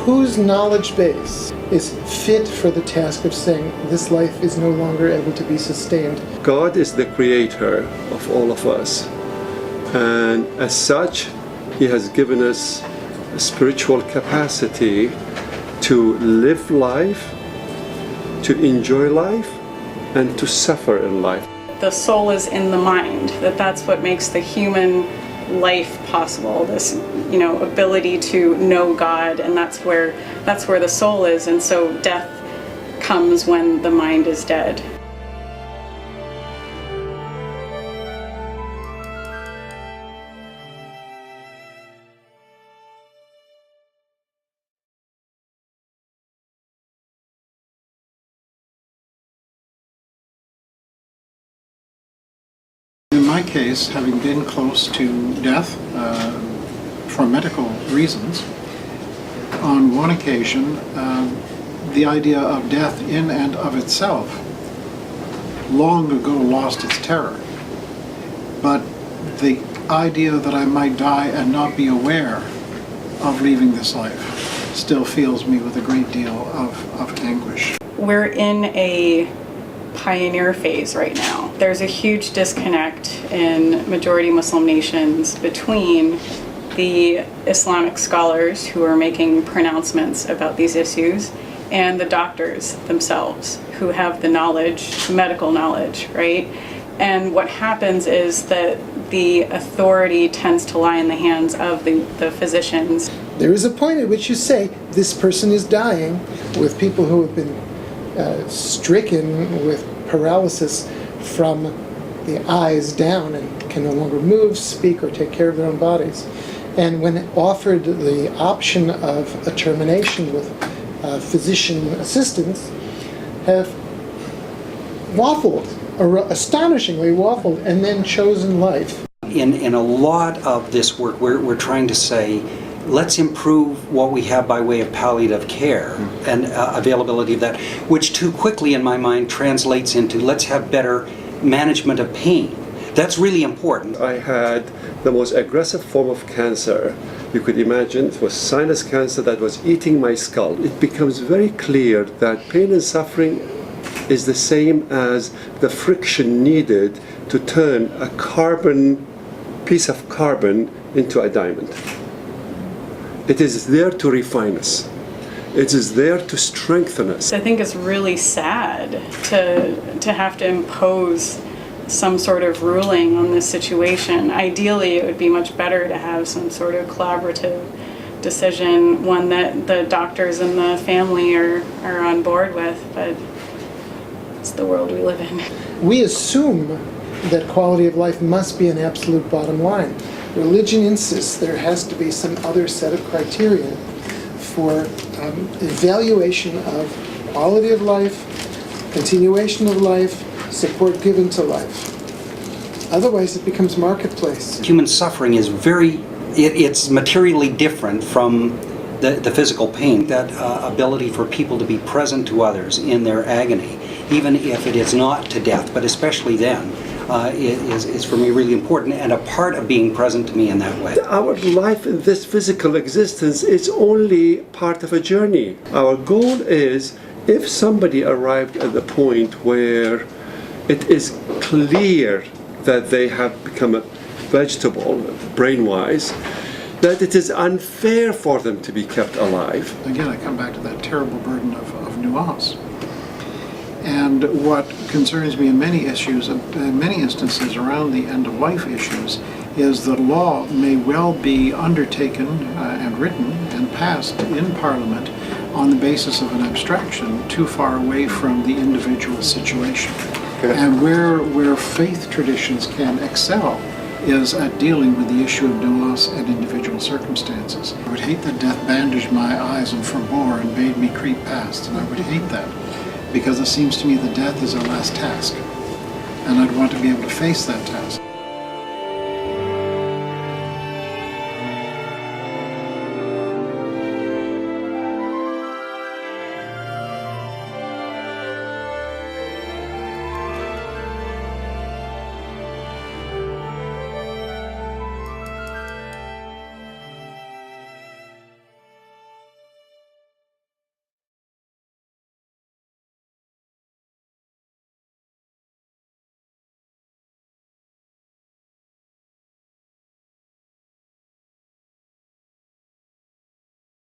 whose knowledge base is fit for the task of saying this life is no longer able to be sustained? God is the creator of all of us, and as such, He has given us a spiritual capacity to live life, to enjoy life, and to suffer in life. The soul is in the mind, that's what makes the human life possible, this ability to know God, and that's where the soul is, and so death comes when the mind is dead. In my case, having been close to death for medical reasons, on one occasion, the idea of death in and of itself long ago lost its terror. But the idea that I might die and not be aware of leaving this life still fills me with a great deal of anguish. We're in a pioneer phase right now. There's a huge disconnect in majority Muslim nations between the Islamic scholars who are making pronouncements about these issues and the doctors themselves who have the knowledge, medical knowledge, right? And what happens is that the authority tends to lie in the hands of the physicians. There is a point at which you say, this person is dying, with people who have been stricken with paralysis from the eyes down and can no longer move, speak, or take care of their own bodies. And when offered the option of a termination with physician assistance, have waffled, or astonishingly waffled, and then chosen life. In a lot of this work, we're trying to say, let's improve what we have by way of palliative care and availability of that, which too quickly in my mind translates into let's have better management of pain. That's really important. I had the most aggressive form of cancer you could imagine. It was sinus cancer that was eating my skull. It becomes very clear that pain and suffering is the same as the friction needed to turn a piece of carbon into a diamond. It is there to refine us. It is there to strengthen us. I think it's really sad to have to impose some sort of ruling on this situation. Ideally, it would be much better to have some sort of collaborative decision, one that the doctors and the family are on board with, but it's the world we live in. We assume that quality of life must be an absolute bottom line. Religion insists there has to be some other set of criteria for evaluation of quality of life, continuation of life, support given to life. Otherwise it becomes marketplace. Human suffering is it's materially different from the physical pain. That ability for people to be present to others in their agony, even if it is not to death, but especially then, is for me really important and a part of being present to me in that way. Our life in this physical existence is only part of a journey. Our goal is, if somebody arrived at the point where it is clear that they have become a vegetable, brain-wise, that it is unfair for them to be kept alive. Again, I come back to that terrible burden of nuance. And what concerns me in many issues, in many instances around the end-of-life issues, is that law may well be undertaken and written and passed in Parliament on the basis of an abstraction too far away from the individual situation. Okay. And where faith traditions can excel is at dealing with the issue of nuance and individual circumstances. I would hate that death bandaged my eyes and forbore and bade me creep past, and I would hate that, because it seems to me that death is our last task, and I'd want to be able to face that task.